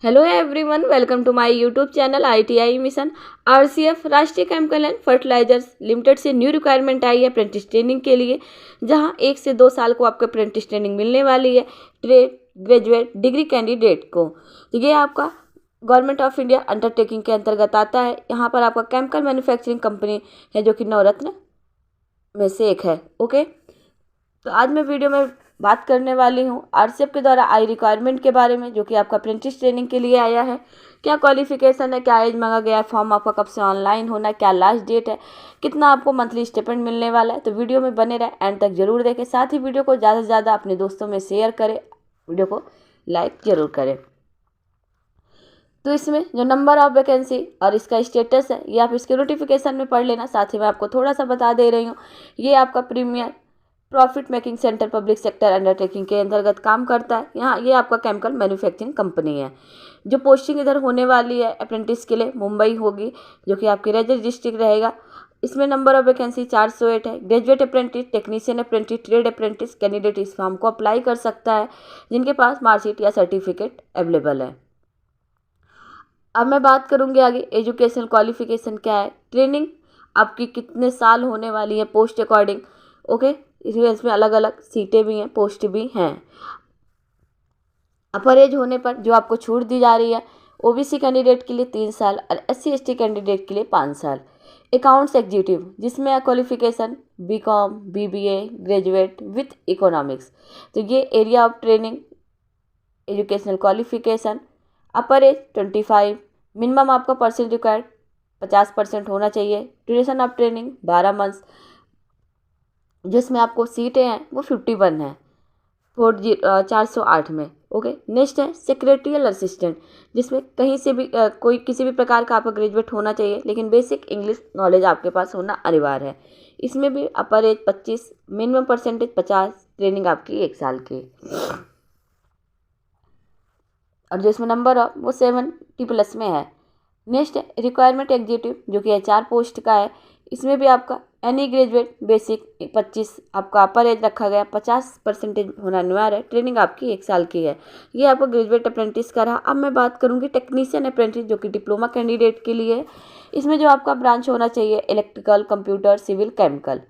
Hello everyone, welcome to my YouTube channel ITI mission. RCF Rashtriya chemical and fertilizers limited से new requirement आई है apprentice training के लिए, जहां 1 से 2 साल को आपको अप्रेंटिस ट्रेनिंग मिलने वाली है ट्रेड ग्रेजुएट डिग्री कैंडिडेट को। तो ये आपका गवर्नमेंट ऑफ इंडिया अंडरटेकिंग के अंतर्गत आता है। यहाँ पर आपका केमिकल मैन्युफैक्चरिंग कंपनी है जो कि नवरत्न में से एक है। ओके, तो आज मैं वीडियो में बात करने वाली हूँ RCF के द्वारा आई रिक्वायरमेंट के बारे में, जो कि आपका अप्रेंटिस ट्रेनिंग के लिए आया है। क्या क्वालिफिकेशन है, क्या एज मांगा गया है, फॉर्म आपका कब से ऑनलाइन होना है, क्या लास्ट डेट है, कितना आपको मंथली स्टिपेंड मिलने वाला है। तो वीडियो में बने रहे, एंड तक जरूर देखें। साथ ही वीडियो को ज़्यादा से ज़्यादा अपने दोस्तों में शेयर करें, वीडियो को लाइक जरूर करें। तो इसमें जो नंबर ऑफ वैकेंसी और इसका स्टेटस है, ये आप इसके नोटिफिकेशन में पढ़ लेना। साथ ही मैं आपको थोड़ा सा बता दे रही हूँ, ये आपका premier profit making centre public sector undertaking के अंतर्गत काम करता है। यहाँ ये आपका केमिकल मैन्युफैक्चरिंग कंपनी है। जो पोस्टिंग इधर होने वाली है अप्रेंटिस के लिए, मुंबई होगी, जो कि आपकी रेजर डिस्ट्रिक्ट रहेगा। इसमें नंबर ऑफ वैकेंसी 408 है। Graduate apprentice, technician apprentice, trade apprentice candidate इस फॉर्म को अप्लाई कर सकता है, जिनके पास मार्कशीट या सर्टिफिकेट अवेलेबल है। अब मैं बात करूंगी आगे एजुकेशनल क्वालिफिकेशन क्या है, ट्रेनिंग आपकी कितने साल होने वाली है पोस्ट अकॉर्डिंग। ओके, इसमें अलग अलग सीटें भी हैं, पोस्ट भी हैं। अपर एज होने पर जो आपको छूट दी जा रही है, OBC कैंडिडेट के लिए 3 साल और SC/ST कैंडिडेट के लिए 5 साल। अकाउंट्स एग्जीक्यूटिव, जिसमें qualification BCom BBA graduate with economics. तो ये area of training educational qualification. Upper as 25, minimum आपका परसेंट रिक्वायर्ड 50% होना चाहिए। ड्यूरेशन ऑफ ट्रेनिंग 12 मंथ्स, जिसमें आपको सीटें हैं वो 51 है 408 में। ओके, नेक्स्ट है सेक्रेटरियल असिस्टेंट, जिसमें कहीं से भी कोई किसी भी प्रकार का आपका ग्रेजुएट होना चाहिए, लेकिन बेसिक इंग्लिश नॉलेज आपके पास होना अनिवार्य है। इसमें भी अपर एज 25, मिनिमम परसेंटेज 50, ट्रेनिंग आपकी 1 साल की, और जो इसमें नंबर है वो 70+ में है। नेक्स्ट है रिक्वायरमेंट एग्जीक्यूटिव, जो कि HR पोस्ट का है। इसमें भी आपका एनी ग्रेजुएट बेसिक 25, आपका अपर एज रखा गया 50% होना अनिवार्य है। ट्रेनिंग आपकी 1 साल की है। ये आपको ग्रेजुएट अप्रेंटिस का रहा। अब मैं बात करूंगी टेक्नीशियन अप्रेंटिस, जो कि डिप्लोमा कैंडिडेट के लिए है। इसमें जो आपका ब्रांच होना चाहिए इलेक्ट्रिकल, कंप्यूटर, सिविल, केमिकल।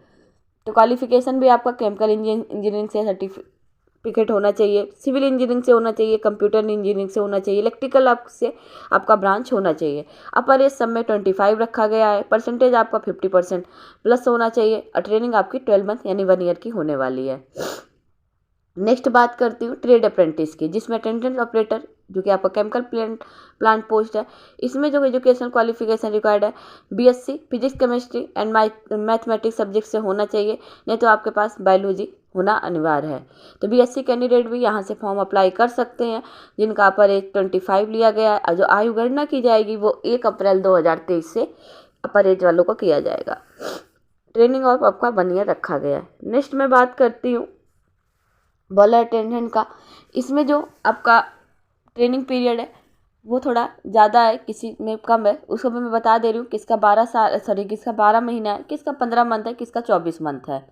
तो क्वालिफिकेशन भी आपका केमिकल इंजीनियरिंग से सर्टिफिकेट होना चाहिए, सिविल इंजीनियरिंग से होना चाहिए, कंप्यूटर इंजीनियरिंग से होना चाहिए, इलेक्ट्रिकल आपसे आपका ब्रांच होना चाहिए। अपर एज सब में 25 रखा गया है। परसेंटेज आपका 50% प्लस होना चाहिए, और ट्रेनिंग आपकी 12 मंथ यानी 1 ईयर की होने वाली है। नेक्स्ट बात करती हूँ ट्रेड अप्रेंटिस की, जिसमें अटेंडेंस ऑपरेटर, जो कि आपका केमिकल प्लांट पोस्ट है। इसमें जो एजुकेशनल क्वालिफिकेशन रिक्वायर्ड है BSc physics chemistry and mathematics subject से होना चाहिए, नहीं तो आपके पास बायोलॉजी होना अनिवार्य है। तो BSc कैंडिडेट भी यहाँ से फॉर्म अप्लाई कर सकते हैं, जिनका अपर एज 25 लिया गया है, और जो आयु गणना की जाएगी वो 1 अप्रैल 2023 से अपर एज वालों को किया जाएगा। ट्रेनिंग और आपका 1 ईयर रखा गया है। नेक्स्ट मैं बात करती हूँ बॉयलर अटेंडेंट का। इसमें जो आपका ट्रेनिंग पीरियड है वो थोड़ा ज़्यादा है, किसी में कम है। उसको भी मैं बता दे रही हूँ, किसका 12 महीना है, किसका 15 मंथ है, किसका 24 मंथ है।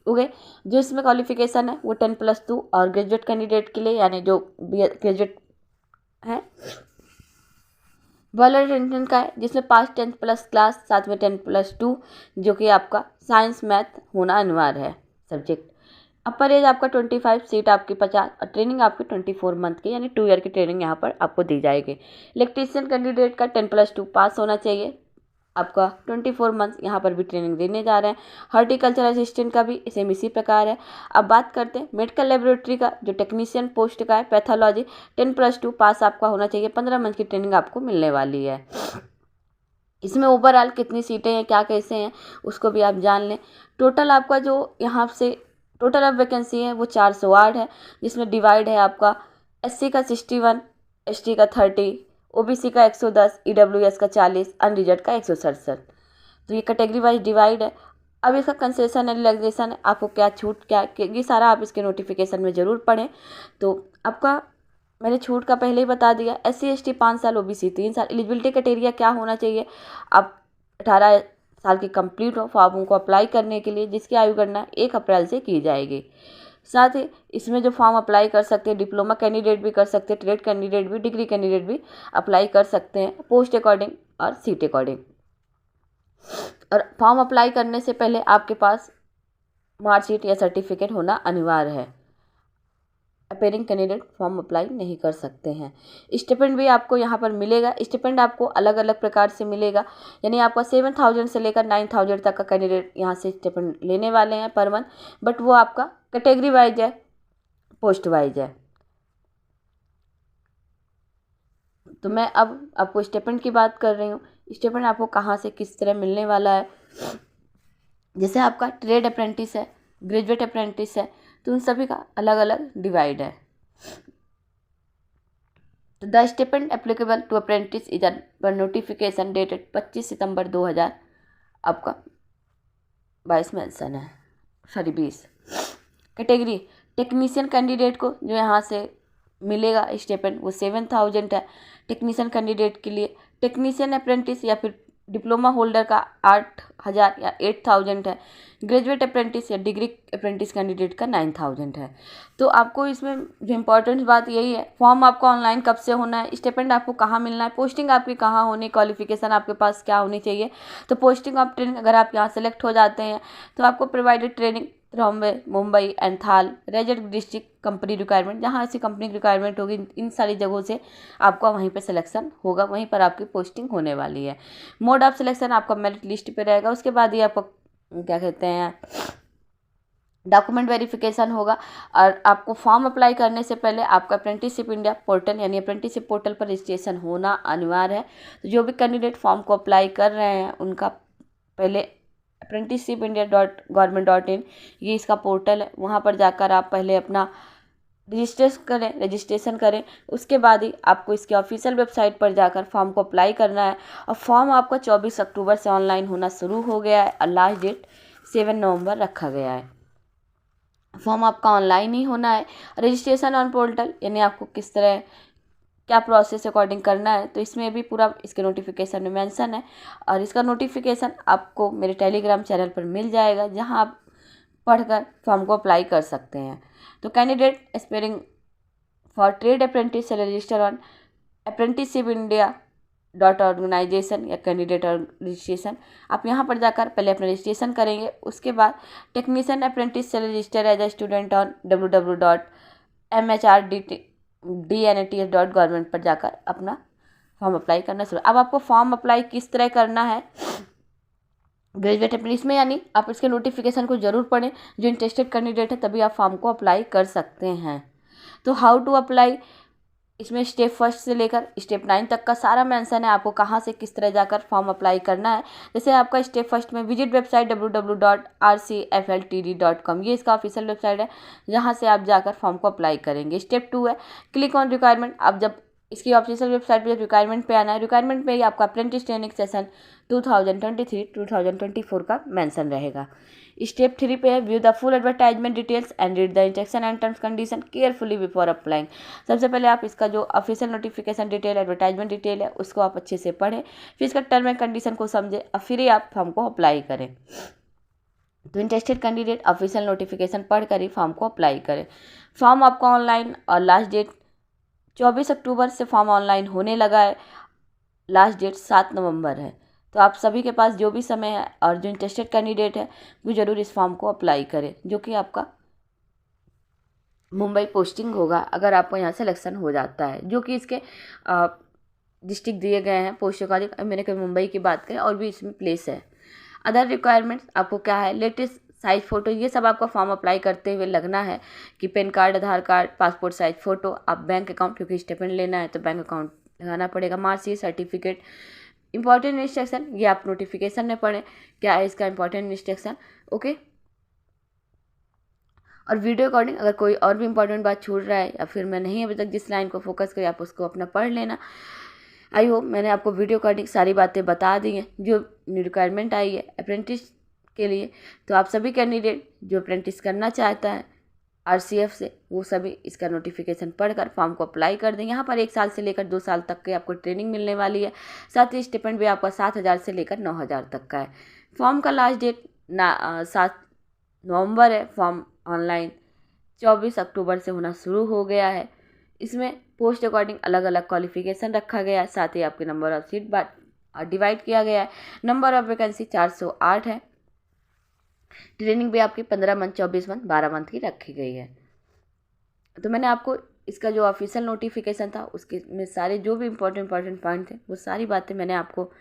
ओके, जो इसमें क्वालिफिकेशन है वो 10+2 और ग्रेजुएट कैंडिडेट के लिए, यानी जो ग्रेजुएट है बॉयलर अटेंडेंट का है, जिसमें पास 10+ क्लास, साथ में 10+2, जो कि आपका साइंस मैथ होना अनिवार्य है सब्जेक्ट। अपर एज आपका 25, सीट आपकी 50, और ट्रेनिंग आपकी 24 मंथ की, यानी 2 ईयर की ट्रेनिंग यहाँ पर आपको दी जाएगी। इलेक्ट्रीशियन कैंडिडेट का 10+2 पास होना चाहिए, आपका 24 मंथ यहाँ पर भी ट्रेनिंग देने जा रहे हैं। हॉर्टिकल्चर असिस्टेंट का भी सेम इसी प्रकार है। अब बात करते हैं मेडिकल लेबोरेटरी का, जो टेक्नीशियन पोस्ट का है पैथोलॉजी, 10+2 पास आपका होना चाहिए। 15 मंथ की ट्रेनिंग आपको मिलने वाली है। इसमें ओवरऑल कितनी सीटें हैं, क्या कैसे हैं, उसको भी आप जान लें। टोटल आपका जो यहाँ से टोटल ऑफ वैकेंसी है वो 408 है, जिसमें डिवाइड है आपका SC का 61, ST का 30, OBC का 110, EWS का 40, अनरिजर्व का 167। तो ये कैटेगरी वाइज डिवाइड है। अब इसका कंसेशन है, रिलैक्सेशन है, आपको क्या छूट क्या, ये सारा आप इसके नोटिफिकेशन में ज़रूर पढ़ें। तो आपका मैंने छूट का पहले ही बता दिया। SC/ST 5 साल, OBC 3 साल। एलिजिबिलिटी क्राइटेरिया क्या होना चाहिए, आप 18 साल की कंप्लीट हो फॉर्म को अप्लाई करने के लिए, जिसकी आयु गणना 1 अप्रैल से की जाएगी। साथ ही इसमें जो फॉर्म अप्लाई कर सकते हैं, डिप्लोमा कैंडिडेट भी कर सकते हैं, ट्रेड कैंडिडेट भी, डिग्री कैंडिडेट भी अप्लाई कर सकते हैं, पोस्ट अकॉर्डिंग और सीट अकॉर्डिंग। और फॉर्म अप्लाई करने से पहले आपके पास मार्कशीट या सर्टिफिकेट होना अनिवार्य है। अपेयरिंग कैंडिडेट फॉर्म अप्लाई नहीं कर सकते हैं। स्टिपेंड भी आपको यहाँ पर मिलेगा। स्टिपेंड आपको अलग अलग प्रकार से मिलेगा, यानी आपका 7,000 से लेकर 9,000 तक का कैंडिडेट यहाँ से स्टिपेंड लेने वाले हैं पर मंथ, बट वो आपका कैटेगरी वाइज है, पोस्ट वाइज है। तो मैं अब आपको स्टिपेंड की बात कर रही हूँ। स्टिपेंड आपको कहाँ से किस तरह मिलने वाला है। जैसे आपका ट्रेड अप्रेंटिस है, ग्रेजुएट अप्रेंटिस है, तो उन सभी का अलग अलग डिवाइड है। The stipend applicable to apprentice is per notification dated 25 September 2000 आपका 22 मेंशन है, सॉरी 20। कैटेगरी टेक्नीशियन कैंडिडेट को जो यहाँ से मिलेगा स्टिपेंड वो 7,000 है टेक्नीशियन कैंडिडेट के लिए। टेक्नीशियन अप्रेंटिस या फिर डिप्लोमा होल्डर का 8,000 या 8,000 है। ग्रेजुएट अप्रेंटिस या डिग्री अप्रेंटिस कैंडिडेट का 9,000 है। तो आपको इसमें जो इम्पोर्टेंट बात यही है, फॉर्म आपको ऑनलाइन कब से होना है, स्टिपेंड आपको कहाँ मिलना है, पोस्टिंग आपकी कहाँ होनी, क्वालिफिकेशन आपके पास क्या होनी चाहिए। तो पोस्टिंग ऑफ ट्रेनिंग अगर आप यहाँ सेलेक्ट हो जाते हैं तो आपको provided training Bombay, Mumbai and थाल, रेजर्व डिस्ट्रिक्ट कंपनी रिक्वायरमेंट, जहाँ ऐसी कंपनी की रिक्वायरमेंट होगी इन सारी जगहों से आपका वहीं पे सिलेक्शन होगा, वहीं पर आपकी पोस्टिंग होने वाली है। मोड ऑफ सिलेक्शन आपका मेरिट लिस्ट पे रहेगा। उसके बाद ही आपका क्या कहते हैं डॉक्यूमेंट वेरिफिकेशन होगा। और आपको फॉर्म अप्लाई करने से पहले आपका अप्रेंटिसशिप इंडिया पोर्टल यानी अप्रेंटिसशिप पोर्टल पर रजिस्ट्रेशन होना अनिवार्य है। तो जो भी कैंडिडेट फॉर्म को अप्लाई कर रहे हैं उनका पहले apprenticeshipindia.government.in ये इसका पोर्टल है, वहाँ पर जाकर आप पहले अपना रजिस्ट्रेशन करें। उसके बाद ही आपको इसके ऑफिशियल वेबसाइट पर जाकर फॉर्म को अप्लाई करना है। और फॉर्म आपका 24 अक्टूबर से ऑनलाइन होना शुरू हो गया है और लास्ट डेट 7 नवंबर रखा गया है। फॉर्म आपका ऑनलाइन ही होना है। रजिस्ट्रेशन ऑन पोर्टल यानी आपको किस तरह क्या प्रोसेस अकॉर्डिंग करना है, तो इसमें भी पूरा इसके नोटिफिकेशन में मेंशन है। और इसका नोटिफिकेशन आपको मेरे टेलीग्राम चैनल पर मिल जाएगा, जहां आप पढ़कर फॉर्म को अप्लाई कर सकते हैं। तो candidate aspiring for trade apprentice register on apprenticeshipindia.organization या कैंडिडेट रजिस्ट्रेशन, आप यहाँ पर जाकर पहले अपना रजिस्ट्रेशन करेंगे। उसके बाद technician apprentice register as a student on www.mhrDNATS.government पर जाकर अपना फॉर्म अप्लाई करना शुरू। अब आपको फॉर्म अप्लाई किस तरह करना है ग्रेजुएट अप्रेंटिस में, यानी आप इसके नोटिफिकेशन को जरूर पढ़ें। जो इंटरेस्टेड कैंडिडेट है तभी आप फॉर्म को अप्लाई कर सकते हैं। तो हाउ टू अप्लाई, इसमें स्टेप 1 से लेकर स्टेप 9 तक का सारा मेंशन है, आपको कहाँ से किस तरह जाकर फॉर्म अप्लाई करना है। जैसे आपका स्टेप 1 में विजिट वेबसाइट www.rcfltd.com, ये इसका ऑफिशियल वेबसाइट है, जहाँ से आप जाकर फॉर्म को अप्लाई करेंगे। स्टेप 2 है क्लिक ऑन रिक्वायरमेंट। आप जब इसकी ऑफिशियल वेबसाइट पर रिक्वायरमेंट पे आना है, रिक्वायरमेंट पे ही आपका अप्रेंटिस ट्रेनिंग सेशन 2023-2024 का मेंशन रहेगा। स्टेप 3 पे है view the full advertisement details and read the instruction and terms condition carefully before applying. सबसे पहले आप इसका जो official notification detail, advertisement detail है, उसको आप अच्छे से पढ़ें, फिर इसका टर्म एंड कंडीशन को समझें और फिर ही आप फॉर्म को अप्लाई करें। तो इंटरेस्टेड कैंडिडेट ऑफिशियल नोटिफिकेशन पढ़कर ही फॉर्म को अप्लाई करें। फॉर्म आपका ऑनलाइन और लास्ट डेट 24 अक्टूबर से फॉर्म ऑनलाइन होने लगा है, लास्ट डेट 7 नवंबर है। तो आप सभी के पास जो भी समय है और जो इंटरेस्टेड कैंडिडेट है वो ज़रूर इस फॉर्म को अप्लाई करें, जो कि आपका मुंबई पोस्टिंग होगा अगर आपको यहाँ सिलेक्शन हो जाता है, जो कि इसके डिस्ट्रिक्ट दिए गए हैं पोस्ट का। मैंने कभी मुंबई की बात करें और भी इसमें प्लेस है। अदर रिक्वायरमेंट्स आपको क्या है, लेटेस्ट साइज फ़ोटो, ये सब आपका फॉर्म अप्लाई करते हुए लगना है कि पैन कार्ड, आधार कार्ड, पासपोर्ट साइज फ़ोटो, आप बैंक अकाउंट, क्योंकि स्टिपेंड लेना है तो बैंक अकाउंट लगाना पड़ेगा, मार्कशीट, सर्टिफिकेट। इंपॉर्टेंट इंस्ट्रक्शन ये आप नोटिफिकेशन में पढ़ें क्या है इसका इंपॉर्टेंट इंस्ट्रक्शन, ओके। और वीडियो अकॉर्डिंग अगर कोई और भी इंपॉर्टेंट बात छूट रहा है या फिर मैं नहीं अभी तक जिस लाइन को फोकस करी, आप उसको अपना पढ़ लेना। आई होप मैंने आपको वीडियो अकॉर्डिंग सारी बातें बता दी हैं जो रिक्वायरमेंट आई है अप्रेंटिस के लिए। तो आप सभी कैंडिडेट जो अप्रेंटिस करना चाहता है RCF से, वो सभी इसका नोटिफिकेशन पढ़कर फॉर्म को अप्लाई कर दें। यहाँ पर 1 साल से लेकर 2 साल तक की आपको ट्रेनिंग मिलने वाली है। साथ ही स्टिपेंड भी आपका 7,000 से लेकर 9,000 तक का है। फॉर्म का लास्ट डेट 7 नवंबर है। फॉर्म ऑनलाइन 24 अक्टूबर से होना शुरू हो गया है। इसमें पोस्ट अकॉर्डिंग अलग अलग क्वालिफिकेशन रखा गया है, साथ ही आपके नंबर ऑफ सीट डिवाइड किया गया है। नंबर ऑफ वैकेंसी 408 है। ट्रेनिंग भी आपकी 15 मंथ, 24 मंथ, 12 मंथ की रखी गई है। तो मैंने आपको इसका जो ऑफिशियल नोटिफिकेशन था उसके में सारे जो भी इम्पोर्टेंट पॉइंट थे वो सारी बातें मैंने आपको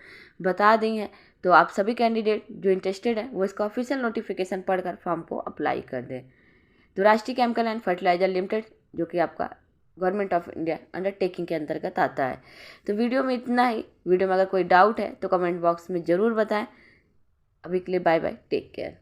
बता दी हैं। तो आप सभी कैंडिडेट जो इंटरेस्टेड हैं वो इसका ऑफिशियल नोटिफिकेशन पढ़कर फॉर्म को अप्लाई कर दें। तो राष्ट्रीय केमिकल एंड फर्टिलाइजर लिमिटेड जो कि आपका गवर्नमेंट ऑफ इंडिया अंडरटेकिंग के अंतर्गत आता है। तो वीडियो में इतना ही। वीडियो में अगर कोई डाउट है तो कमेंट बॉक्स में ज़रूर बताएं। अभी के लिए बाय बाय, टेक केयर।